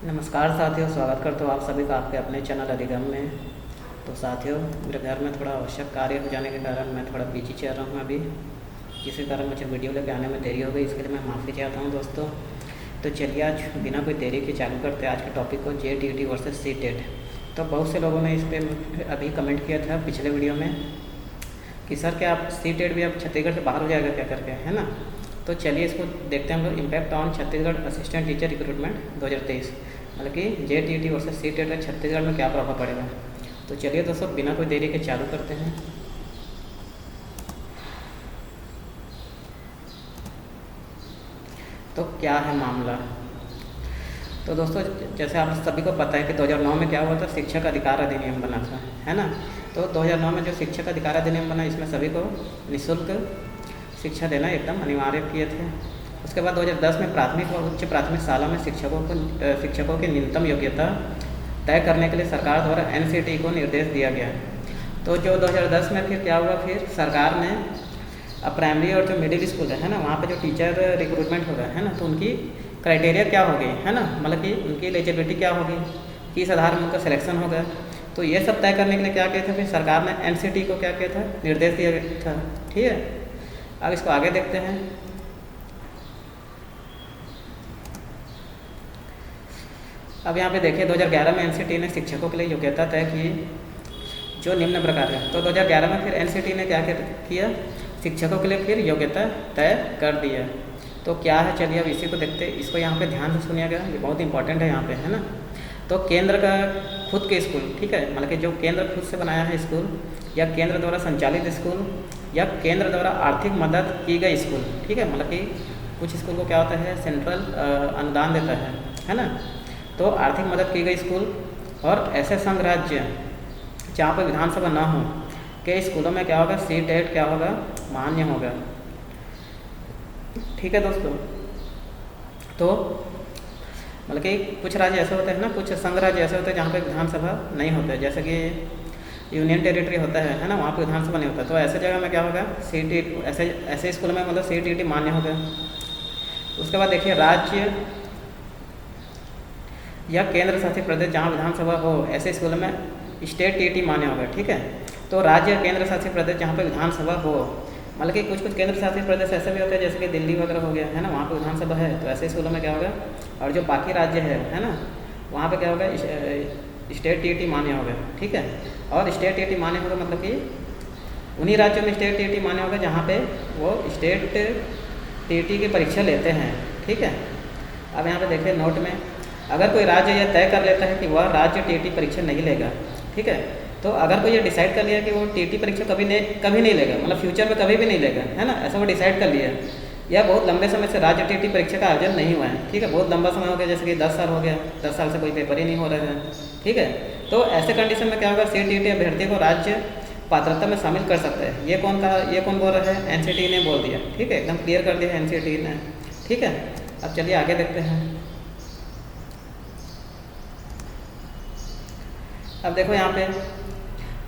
नमस्कार साथियों, स्वागत करता हूँ आप सभी का आपके अपने चैनल अधिगम में। तो साथियों, मेरे घर में थोड़ा आवश्यक कार्य हो जाने के कारण मैं थोड़ा बिजी चल रहा हूँ अभी, जिसके कारण मुझे वीडियो लेके आने में देरी हो गई। इसके लिए मैं माफ़ी चाहता हूँ दोस्तों। तो चलिए आज बिना कोई देरी के चालू करते हैं आज के टॉपिक को, JTT वर्सेस CTET। तो बहुत से लोगों ने इस पर अभी कमेंट किया था पिछले वीडियो में कि सर क्या आप CTET भी अब छत्तीसगढ़ से बाहर हो जाएगा क्या करके, है ना। तो चलिए इसको देखते हैं हम लोग, impact on Chhattisgarh assistant teacher recruitment 2023, मतलब कि JTT वर्सेस CTET का छत्तीसगढ़ में क्या प्रभाव पड़ेगा। तो चलिए दोस्तों बिना कोई देरी के चालू करते हैं। तो क्या है मामला। तो दोस्तों जैसे आप सभी को पता है कि 2009 में क्या हुआ था, शिक्षक अधिकार अधिनियम बना था, है ना। तो 2009 में जो शिक्षक अधिकार अधिनियम बना, इसमें सभी को निःशुल्क शिक्षा देना एकदम अनिवार्य किए थे। उसके बाद 2010 में प्राथमिक और उच्च प्राथमिक शाला में शिक्षकों की न्यूनतम योग्यता तय करने के लिए सरकार द्वारा NCT को निर्देश दिया गया। तो जो 2010 में फिर क्या हुआ, फिर सरकार ने अब प्राइमरी और जो मिडिल स्कूल है ना, वहाँ पे जो टीचर रिक्रूटमेंट होगा, है ना, तो उनकी क्राइटेरिया क्या होगी, है ना, मतलब कि उनकी एलिजिबिलिटी क्या होगी, किस आधार में उनका सिलेक्शन होगा। तो ये सब तय करने के लिए क्या किया था, फिर सरकार ने NCT को क्या किया था, निर्देश दिया था। ठीक है, अब इसको आगे देखते हैं। अब यहाँ पे देखिए 2011 में NCT ने शिक्षकों के लिए योग्यता तय की जो निम्न प्रकार है। तो 2011 में फिर NCT ने क्या किया, शिक्षकों के लिए फिर योग्यता तय कर दी है। तो क्या है, चलिए अब इसी को देखते हैं। इसको यहाँ पे ध्यान से सुनिएगा, ये बहुत इंपॉर्टेंट है यहाँ पे, है ना। तो केंद्र का खुद के स्कूल, ठीक है, मतलब कि जो केंद्र खुद से बनाया है स्कूल, या केंद्र द्वारा संचालित स्कूल, या केंद्र द्वारा आर्थिक मदद की गई स्कूल, ठीक है, मतलब कि कुछ स्कूल को क्या होता है, सेंट्रल अनुदान देता है ना। तो आर्थिक मदद की गई स्कूल और ऐसे संघ राज्य जहाँ पर विधानसभा ना हो के स्कूलों में क्या होगा, CTET क्या होगा, मान्य होगा। ठीक है दोस्तों। तो मतलब कि कुछ राज्य ऐसे होते हैं ना, कुछ संघ राज्य ऐसे होते हैं जहाँ पे विधानसभा नहीं होता है, जैसे कि यूनियन टेरिटरी होता है ना, वहाँ पे विधानसभा नहीं होता। तो ऐसे जगह में क्या होगा, CTET, ऐसे स्कूल में मतलब CTET मान्य होगा। उसके बाद देखिए राज्य या केंद्र शासित प्रदेश जहाँ विधानसभा हो, ऐसे स्कूलों में स्टेट TT मान्य होगा। ठीक है, तो राज्य या केंद्र शासित प्रदेश जहाँ पे विधानसभा हो, मतलब कि कुछ केंद्र शासित प्रदेश ऐसे भी होते हैं जैसे कि दिल्ली वगैरह हो गया, है ना, वहाँ पे विधानसभा है, तो ऐसे स्कूलों में क्या होगा। और जो बाकी राज्य है ना, वहाँ पे क्या होगा, स्टेट TT मान्य होगा। ठीक है, और स्टेट TT मान्य होगा मतलब कि उन्हीं राज्यों में स्टेट TT मान्य होगा जहाँ पे वो स्टेट TT की परीक्षा लेते हैं। ठीक है, अब यहाँ पे देखिए नोट में, अगर कोई राज्य यह तय कर लेता है कि वह राज्य TT परीक्षा नहीं लेगा, ठीक है, तो अगर कोई ये डिसाइड कर लिया कि वो TT परीक्षा कभी नहीं लेगा, मतलब फ्यूचर में कभी भी नहीं लेगा, है ना, ऐसा वो डिसाइड कर लिया, या बहुत लंबे समय से राज्य TT परीक्षा का आयोजन नहीं हुआ है, ठीक है, बहुत लंबा समय हो गया, जैसे कि 10 साल हो गया, 10 साल से कोई पेपर ही नहीं हो रहा है। ठीक है, तो ऐसे कंडीशन में क्या होगा, CTET अभ्यर्थी को राज्य पात्रता में शामिल कर सकता है। ये कौन बोल रहा है, NCT ने बोल दिया। ठीक है, एकदम क्लियर कर दिया NCT ने। ठीक है, अब चलिए आगे देखते हैं। अब देखो यहाँ पे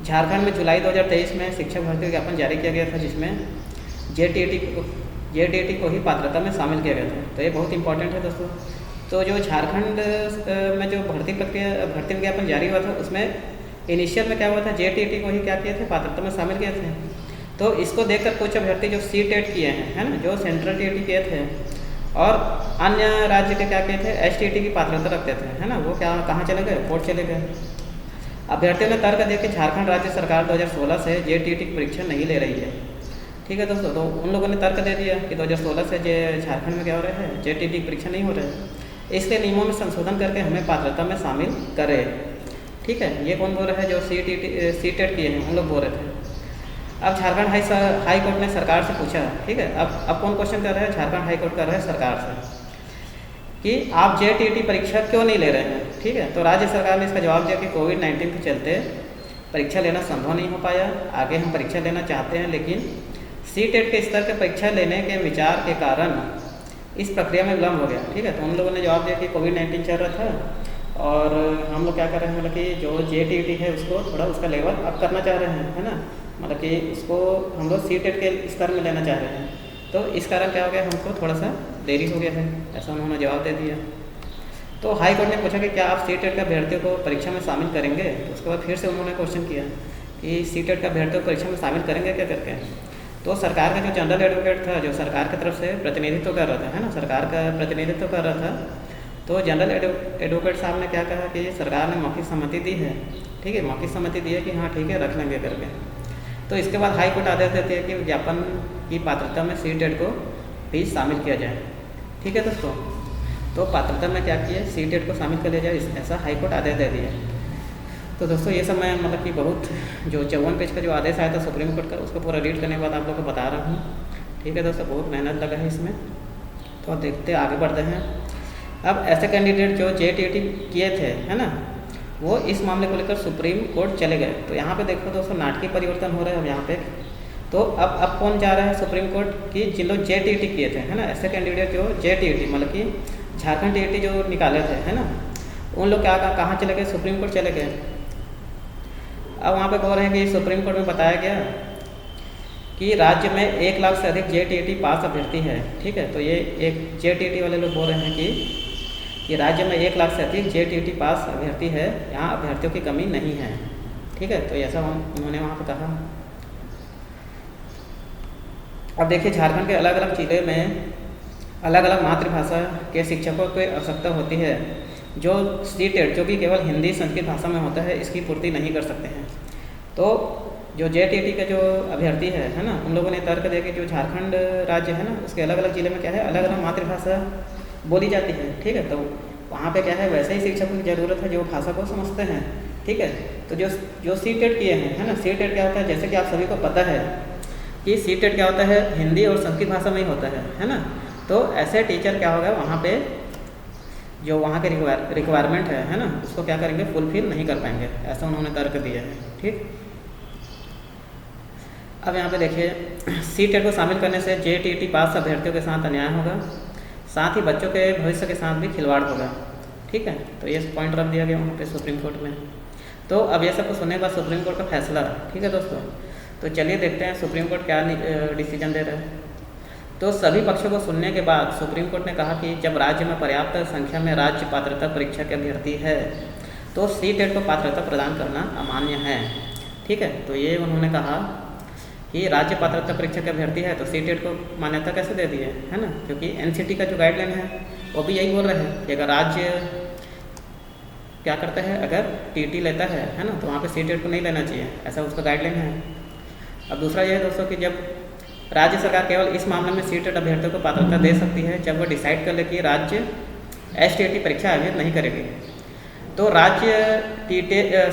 झारखंड में जुलाई 2023 में शिक्षक भर्ती विज्ञापन जारी किया गया था, जिसमें JTT को ही पात्रता में शामिल किया गया था। तो ये बहुत इंपॉर्टेंट है दोस्तों। तो जो झारखंड में जो भर्ती विज्ञापन जारी हुआ था, उसमें इनिशियल में क्या हुआ था, JTT को ही क्या किए थे, पात्रता में शामिल किए थे। तो इसको देखकर कुछ अभ्यर्थी जो CTET किए हैं, है ना, जो सेंट्रल TT किए थे और अन्य राज्य के क्या किए थे, STT की पात्रता रखते थे, है ना, वो कहाँ चले गए, कोर्ट चले गए। अभ्यर्थियों ने तर्क दिया कि झारखंड राज्य सरकार 2016 से JTT की परीक्षा नहीं ले रही है। ठीक है दोस्तों, तो उन लोगों ने तर्क दे दिया कि 2016 से झारखंड में क्या हो रहा है, JTT की परीक्षा नहीं हो रहा है, इसलिए नियमों में संशोधन करके हमें पात्रता में शामिल करें। ठीक है, ये कौन बोल रहा है, जो CTET किए हैं उन लोग बोल रहे थे। अब झारखंड हाई कोर्ट ने सरकार से पूछा। ठीक है, अब कौन क्वेश्चन कर रहा है, झारखंड हाई कोर्ट कर रहा है सरकार से कि आप JTT परीक्षा क्यों नहीं ले रहे हैं। ठीक है, तो राज्य सरकार ने इसका जवाब दिया कि कोविड-19 के चलते परीक्षा लेना संभव नहीं हो पाया, आगे हम परीक्षा लेना चाहते हैं, लेकिन CTET के स्तर के परीक्षा लेने के विचार के कारण इस प्रक्रिया में विलम्ब हो गया। ठीक है, तो उन लोगों ने जवाब दिया कि कोविड-19 चल रहा था और हम लोग क्या कर रहे हैं, मतलब कि जो JTT है उसको थोड़ा उसका लेवल अप करना चाह रहे हैं, है ना, मतलब कि उसको हम लोग CTET के स्तर में लेना चाह रहे हैं। तो इस कारण क्या हो गया, हमको थोड़ा सा देरी हो गया है, ऐसा उन्होंने जवाब दे दिया। तो हाई कोर्ट ने पूछा कि क्या आप सी टेट का अभ्यर्थियों को परीक्षा में शामिल करेंगे। तो उसके बाद फिर से उन्होंने क्वेश्चन किया कि सी टेट का अभ्यर्थियों को परीक्षा में शामिल करेंगे क्या करके। तो सरकार का जो जनरल एडवोकेट था, जो सरकार की तरफ से प्रतिनिधित्व कर रहा था, है ना, सरकार का प्रतिनिधित्व कर रहा था, तो जनरल एडवोकेट साहब ने क्या कहा कि सरकार ने मौखिक सहमति दी है, ठीक है, मौखिक सहमति दी है कि हाँ ठीक है रख लेंगे करके। तो इसके बाद हाई कोर्ट आदेश देती है कि विज्ञापन की पात्रता में सी टेट को भी शामिल किया जाए, ठीक है दोस्तों। तो पात्रता में क्या किया, सी टेट को शामिल कर लिया जाए, ऐसा हाई कोर्ट आदेश दे दिया। तो दोस्तों ये सब मैं मतलब कि बहुत जो 54 पेज का जो आदेश आया था सुप्रीम कोर्ट का, उसको पूरा रीड करने के बाद आप लोग को बता रहा हूँ, ठीक है दोस्तों। बहुत मेहनत लगा है इसमें। तो देखते आगे बढ़ते हैं। अब ऐसे कैंडिडेट जो JTT किए थे, है ना, वो इस मामले को लेकर सुप्रीम कोर्ट चले गए। तो यहाँ पे देखो दोस्तों नाटकीय परिवर्तन हो रहा है अब यहाँ पे। तो अब कौन जा रहा है सुप्रीम कोर्ट की, जिन लोग JTT किए थे, है ना, ऐसे कैंडिडेट जो JTT मतलब कि झारखंड TT जो निकाले थे, है ना, उन लोग क्या कहाँ चले गए, सुप्रीम कोर्ट चले गए। अब वहाँ पे बोल रहे हैं कि सुप्रीम कोर्ट में बताया गया कि राज्य में 1 लाख से अधिक JTT पास अभ्यर्थी है, ठीक है। तो ये एक JTT वाले लोग बोल रहे हैं कि राज्य में 1 लाख से अधिक JTT पास अभ्यर्थी है, यहाँ अभ्यर्थियों की कमी नहीं है, ठीक है। तो ऐसा उन्होंने वहाँ पे कहा। अब देखिए झारखंड के अलग अलग जिले में अलग अलग मातृभाषा के शिक्षकों की आवश्यकता होती है, जो सी-टेट जो कि केवल हिंदी संस्कृत भाषा में होता है, इसकी पूर्ति नहीं कर सकते हैं। तो जो JTT का जो अभ्यर्थी है ना, उन लोगों ने तर्क दिया कि जो झारखंड राज्य है ना, उसके अलग अलग जिले में क्या है, अलग अलग मातृभाषा बोली जाती है, ठीक है। तो वहाँ पे क्या है, वैसे ही शिक्षकों की ज़रूरत है जो भाषा को समझते हैं, ठीक है। तो जो सी-टेट किए हैं, है ना, सी-टेट क्या होता है, जैसे कि आप सभी को पता है कि सी-टेट क्या होता है, हिंदी और संस्कृत भाषा में ही होता है ना। तो ऐसे टीचर क्या होगा वहाँ पे जो वहाँ के रिक्वायरमेंट है ना, उसको क्या करेंगे, फुलफिल नहीं कर पाएंगे, ऐसा उन्होंने तर्क दिया है, ठीक। अब यहाँ पे देखिए सी-टेट को शामिल करने से JTT पास अभ्यर्थियों के साथ अन्याय होगा, साथ ही बच्चों के भविष्य के साथ भी खिलवाड़ होगा, ठीक है। तो ये पॉइंट रख दिया गया वहाँ पे सुप्रीम कोर्ट में। तो अब ये सब को सुनने के बाद सुप्रीम कोर्ट का फैसला, ठीक है दोस्तों। तो चलिए देखते हैं सुप्रीम कोर्ट क्या डिसीजन दे रहा है। तो सभी पक्षों को सुनने के बाद सुप्रीम कोर्ट ने कहा कि जब राज्य में पर्याप्त संख्या में राज्य पात्रता परीक्षा के अभ्यर्थी है तो सी-टेट को पात्रता प्रदान करना अमान्य है, ठीक है। तो ये उन्होंने कहा कि राज्य पात्रता परीक्षा के अभ्यर्थी है तो सी-टेट को मान्यता कैसे दे दी है ना, क्योंकि NCT का जो गाइडलाइन है वो भी यही बोल रहे हैं कि अगर राज्य क्या करता है, अगर TT लेता है ना, तो वहाँ पे सी-टेट को नहीं लेना चाहिए, ऐसा उसका गाइडलाइन है। अब दूसरा ये है दोस्तों कि जब राज्य सरकार केवल इस मामले में सी-टेट अभ्यर्थियों को पात्रता दे सकती है जब वो डिसाइड कर ले कि राज्य STT परीक्षा आयोजित नहीं करेगी। तो राज्य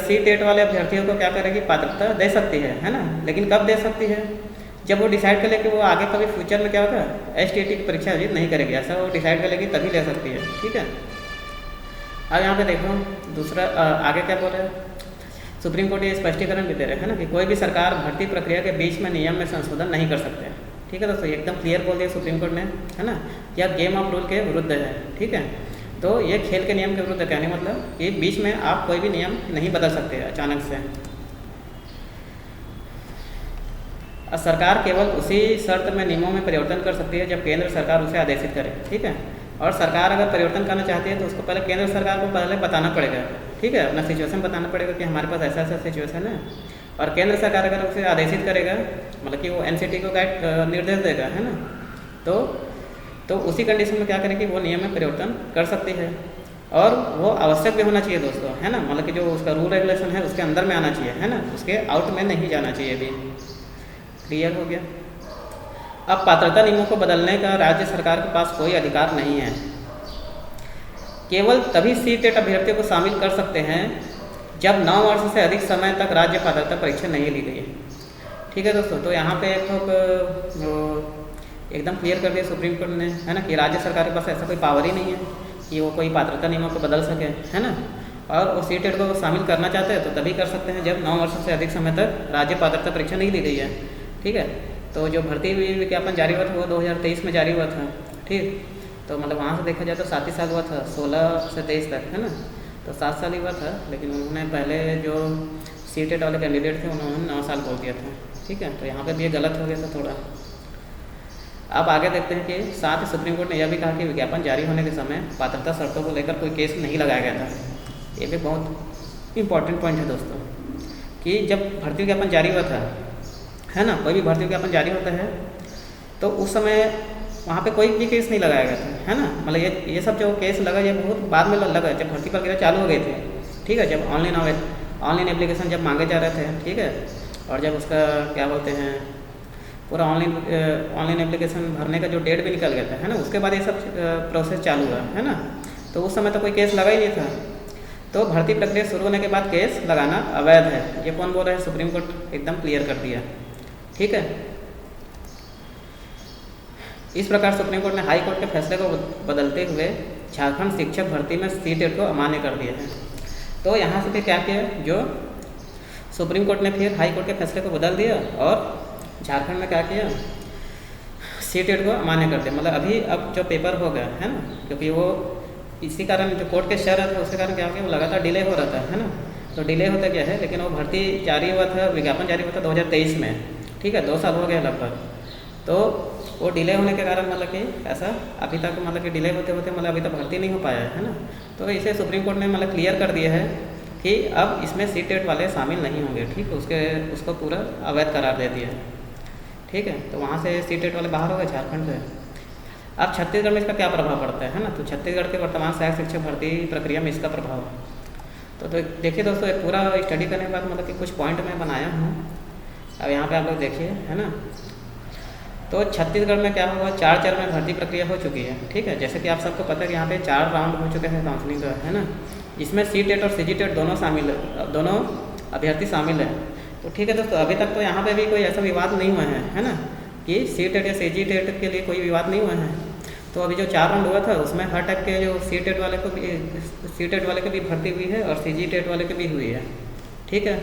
सी-टेट वाले अभ्यर्थियों को क्या करेगी, पात्रता दे सकती है ना, लेकिन कब दे सकती है, जब वो डिसाइड कर ले कि वो आगे कभी फ्यूचर में क्या होगा, STT की परीक्षा आयोजित नहीं करेगी, ऐसा वो डिसाइड कर लेगी तभी ले सकती है, ठीक है। अब यहाँ पे देखो दूसरा आगे क्या बोल रहे हैं, सुप्रीम कोर्ट ये स्पष्टीकरण भी दे रहे हैं ना कि कोई भी सरकार भर्ती प्रक्रिया के बीच में नियम में संशोधन नहीं कर सकते, ठीक है दोस्तों। एकदम क्लियर बोल दिया सुप्रीम कोर्ट ने, है ना, या गेम ऑफ रूल के विरुद्ध है, ठीक है। तो ये खेल के नियम के विरुद्ध, कहने मतलब कि बीच में आप कोई भी नियम नहीं बदल सकते अचानक से। सरकार केवल उसी शर्त में नियमों में परिवर्तन कर सकती है जब केंद्र सरकार उसे आदेशित करे, ठीक है। और सरकार अगर परिवर्तन करना चाहती है तो उसको पहले केंद्र सरकार को पहले बताना पड़ेगा, ठीक है, अपना सिचुएशन बताना पड़ेगा कि हमारे पास ऐसा ऐसा सिचुएशन है। और केंद्र सरकार अगर उसे आदेशित करेगा, मतलब कि वो NCT को निर्देश देगा, है ना, तो उसी कंडीशन में क्या करेगी, वो नियम में परिवर्तन कर सकती है। और वो आवश्यक भी होना चाहिए दोस्तों, है ना, मतलब कि जो उसका रूल रेगुलेशन है उसके अंदर में आना चाहिए, है ना, उसके आउट में नहीं जाना चाहिए भी। क्लियर हो गया। अब पात्रता नियमों को बदलने का राज्य सरकार के पास कोई अधिकार नहीं है, केवल तभी सी-टेट अभ्यर्थियों को शामिल कर सकते हैं जब 9 वर्ष से अधिक समय तक राज्य पात्रता परीक्षा नहीं ली गई, ठीक है दोस्तों। तो यहाँ पे एकदम क्लियर कर दिया सुप्रीम कोर्ट ने, है ना, कि राज्य सरकार के पास ऐसा कोई पावर ही नहीं है कि वो कोई पात्रता नियमों को बदल सके, है ना। और वो सी-टेट को शामिल करना चाहते हैं तो तभी कर सकते हैं जब 9 वर्ष से अधिक समय तक राज्य पात्रता परीक्षा नहीं ली गई है, ठीक है। तो जो भर्ती विज्ञापन जारी हुआ था वो 2023 में जारी हुआ था, ठीक। तो मतलब वहाँ से देखा जाए तो 7 ही साल हुआ था, 16 से 23 तक, है ना, तो 7 साल ही हुआ था। लेकिन उन्होंने पहले जो सी-टेट वाले कैंडिडेट थे उन्होंने 9 साल बोल दिया था, ठीक है। तो यहाँ पे भी ये गलत हो गया था थोड़ा। अब आगे देखते हैं कि साथ ही सुप्रीम कोर्ट ने यह भी कहा कि विज्ञापन जारी होने के समय पात्रता शर्तों को लेकर कोई केस नहीं लगाया गया था। ये भी बहुत इम्पॉर्टेंट पॉइंट है दोस्तों, कि जब भर्ती विज्ञापन जारी हुआ था, है ना, कोई भी भर्ती विज्ञापन जारी होता है तो उस समय वहाँ पे कोई भी केस नहीं लगाया गया था, है ना। मतलब ये सब जो केस लगा ये बहुत बाद में लगा, जब भर्ती प्रक्रिया चालू हो गई थी, ठीक है, जब ऑनलाइन एप्लीकेशन जब मांगे जा रहे थे, ठीक है, और जब उसका क्या बोलते हैं पूरा ऑनलाइन एप्लीकेशन भरने का जो डेट भी निकल गया था, है ना, उसके बाद ये सब प्रोसेस चालू हुआ, है ना। तो उस समय तो कोई केस लगा ही नहीं था। तो भर्ती प्रक्रिया शुरू होने के बाद केस लगाना अवैध है, ये कौन बोल रहा है? सुप्रीम कोर्ट एकदम क्लियर कर दिया, ठीक है। इस प्रकार सुप्रीम कोर्ट ने हाई कोर्ट के फैसले को बदलते हुए झारखंड शिक्षक भर्ती में सीटेट को अमान्य कर दिया है। तो यहाँ से फिर क्या किया, जो सुप्रीम कोर्ट ने फिर हाई कोर्ट के फैसले को बदल दिया और झारखंड में क्या किया, सीटेट को अमान्य कर दिया। मतलब अभी अब जो पेपर हो गया, है ना, क्योंकि वो इसी कारण जो कोर्ट के शर्त है उसके कारण क्या हो गया, वो लगातार डिले हो रहा था, है ना। तो डिले होता क्या है, लेकिन वो भर्ती जारी हुआ था, विज्ञापन जारी हुआ था 2023 में, ठीक है, 2 साल हो गया लगभग। तो वो डिले होने के कारण मतलब कि ऐसा अभी तक मतलब कि डिले होते होते मतलब अभी तक भर्ती नहीं हो पाया है ना। तो इसे सुप्रीम कोर्ट ने मतलब क्लियर कर दिया है कि अब इसमें सीटेट वाले शामिल नहीं होंगे, ठीक है, उसको पूरा अवैध करार दे दिया है, ठीक है। तो वहाँ से सीटेट वाले बाहर हो गए झारखंड से। अब छत्तीसगढ़ में इसका क्या प्रभाव पड़ता है ना, तो छत्तीसगढ़ के वर्तमान सहायक शिक्षक भर्ती प्रक्रिया में इसका प्रभाव। तो देखिए दोस्तों, एक पूरा स्टडी करने के बाद मतलब कि कुछ पॉइंट मैं बनाया हूँ, अब यहाँ पे आप लोग देखिए, है ना। तो छत्तीसगढ़ में क्या हुआ, 4 चरण में भर्ती प्रक्रिया हो चुकी है, ठीक है। जैसे कि आप सबको पता है कि यहाँ पे 4 राउंड हो चुके हैं काउंसलिंग का, है ना। इसमें सीटेट और सीजीटेट दोनों शामिल है, दोनों अभ्यर्थी शामिल है। तो ठीक है दोस्तों, अभी तक तो यहाँ पे भी कोई ऐसा विवाद नहीं हुआ है ना, कि सीटेट या सीजीटेट के लिए कोई विवाद नहीं हुआ है। तो अभी जो 4 राउंड हुआ था उसमें हर टाइप के जो सीटेट वाले को भी भर्ती हुई है और सीजीटेट वाले की भी हुई है, ठीक है।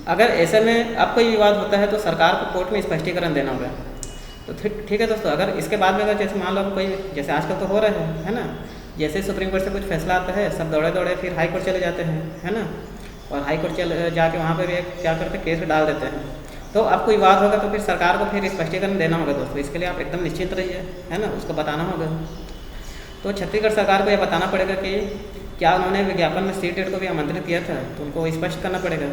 अगर ऐसे में अब कोई विवाद होता है तो सरकार को कोर्ट में स्पष्टीकरण देना होगा। तो ठीक है दोस्तों, अगर इसके बाद में अगर जैसे मान लो कोई, जैसे आजकल तो हो रहा है ना, जैसे सुप्रीम कोर्ट से कुछ फैसला आता है सब दौड़े दौड़े फिर हाई कोर्ट चले जाते हैं, है ना, और हाई कोर्ट जाके वहाँ पे भी क्या करते हैं, केस डाल देते हैं। तो अब कोई विवाद होगा तो फिर सरकार को फिर स्पष्टीकरण देना होगा दोस्तों, इसके लिए आप एकदम निश्चित रहिए, है ना, उसको बताना होगा। तो छत्तीसगढ़ सरकार को यह बताना पड़ेगा कि क्या उन्होंने विज्ञापन में सीटेट को भी आमंत्रित किया था, तो उनको स्पष्ट करना पड़ेगा,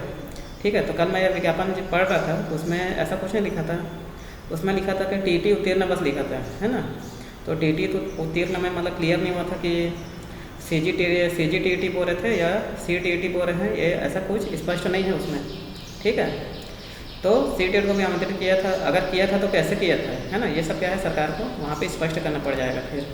ठीक है। तो कल मैं यह विज्ञापन जब पढ़ रहा था तो उसमें ऐसा कुछ नहीं लिखा था, उसमें लिखा था कि टीटी उत्तीर्ण बस लिखा था, है ना। तो टीटी तो उत्तीर्ण में मतलब क्लियर नहीं हुआ था कि सीजीटीटी बोल रहे थे या सीटीईटी बोल रहे हैं, ये ऐसा कुछ स्पष्ट नहीं है उसमें, ठीक है। तो सीटेट को भी आमंत्रित किया था, अगर किया था तो कैसे किया था, है ना, ये सब क्या है सरकार को वहाँ पे स्पष्ट करना पड़ जाएगा। फिर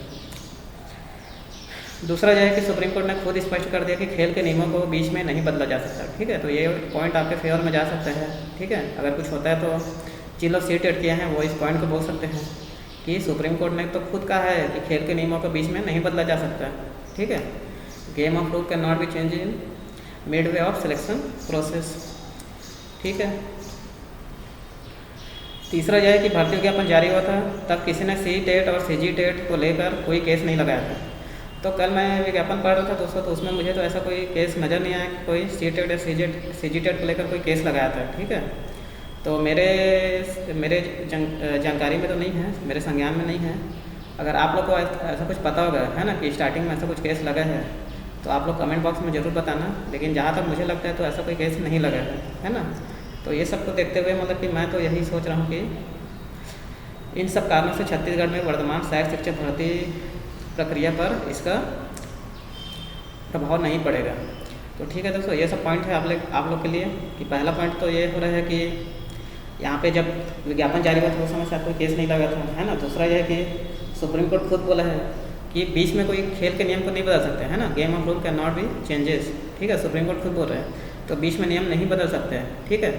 दूसरा जो है कि सुप्रीम कोर्ट ने खुद स्पष्ट कर दिया कि खेल के नियमों को बीच में नहीं बदला जा सकता, ठीक है। तो ये पॉइंट आपके फेवर में जा सकता है, ठीक है। अगर कुछ होता है तो जिन लोग सीटेट किए हैं वो इस पॉइंट को बोल सकते हैं कि सुप्रीम कोर्ट ने तो खुद कहा है कि खेल के नियमों को बीच में नहीं बदला जा सकता, ठीक है। Game of rule can not be change in mid way of selection process, ठीक है। तीसरा यह है कि भर्ती विज्ञापन जारी हुआ था तब किसी ने सीटेट और सीजीटेट को लेकर कोई केस नहीं लगाया था। तो कल मैं विज्ञापन पढ़ रहा था दोस्तों, तो उसमें मुझे तो ऐसा कोई केस नज़र नहीं आया कि कोई सीटेट या सीजीटेट को लेकर कोई केस लगाया था, ठीक है। तो मेरे जानकारी में तो नहीं है, मेरे संज्ञान में नहीं है। अगर आप लोग को ऐसा कुछ पता होगा, है ना, कि स्टार्टिंग में ऐसा कुछ केस लगा है तो आप लोग कमेंट बॉक्स में ज़रूर बताना। लेकिन जहाँ तक मुझे लगता है तो ऐसा कोई केस नहीं लगा है ना। तो ये सब को देखते हुए मतलब कि मैं तो यही सोच रहा हूँ कि इन सब कारणों से छत्तीसगढ़ में वर्तमान सहायक शिक्षक भर्ती प्रक्रिया पर इसका प्रभाव नहीं पड़ेगा। तो ठीक है दोस्तों, ये सब पॉइंट है आप लोग के लिए कि पहला पॉइंट तो ये हो रहा है कि यहाँ पे जब विज्ञापन जारी हुआ था उस समय शायद कोई केस नहीं लगा था, है ना। दूसरा यह है कि सुप्रीम कोर्ट खुद बोला है कि बीच में कोई खेल के नियम को नहीं बदल सकते, है ना। Game of rule can not be changes, ठीक है, सुप्रीम कोर्ट खुद बोल रहे हैं, तो बीच में नियम नहीं बदल सकते हैं, ठीक है।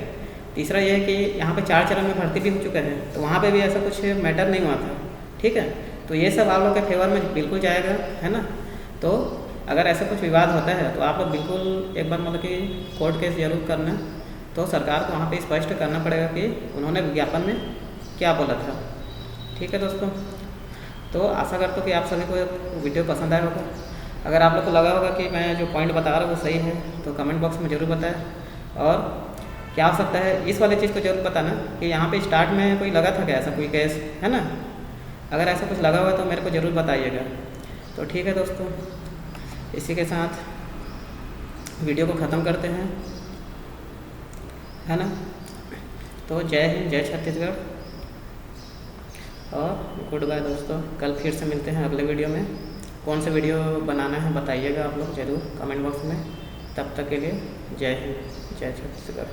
तीसरा यह है कि यहाँ पे 4 चरण में भर्ती भी हो चुका है, तो वहाँ पे भी ऐसा कुछ मैटर नहीं हुआ था, ठीक है। तो ये सब आप लोग के फेवर में बिल्कुल जाएगा, है ना। तो अगर ऐसा कुछ विवाद होता है तो आप लोग बिल्कुल एक बार मतलब कि कोर्ट केस जरूर करना, तो सरकार को वहाँ पे स्पष्ट करना पड़ेगा कि उन्होंने विज्ञापन में क्या बोला था, ठीक है दोस्तों। तो आशा करता हूँ कि आप सभी को वीडियो पसंद आया होगा। अगर आप लोग को लगा होगा कि मैं जो पॉइंट बता रहा हूँ वो सही है तो कमेंट बॉक्स में ज़रूर बताएं, और क्या हो सकता है, इस वाले चीज़ को जरूर बताना कि यहाँ पे स्टार्ट में कोई लगा था क्या, ऐसा कोई केस है ना। अगर ऐसा कुछ लगा हुआ तो मेरे को ज़रूर बताइएगा। तो ठीक है दोस्तों, इसी के साथ वीडियो को ख़त्म करते हैं, है ना। तो जय हिंद, जय छत्तीसगढ़ और गुड बाय दोस्तों। कल फिर से मिलते हैं अगले वीडियो में। कौन सा वीडियो बनाना है बताइएगा आप लोग ज़रूर कमेंट बॉक्स में। तब तक के लिए जय हिंद, जय छत्तीसगढ़।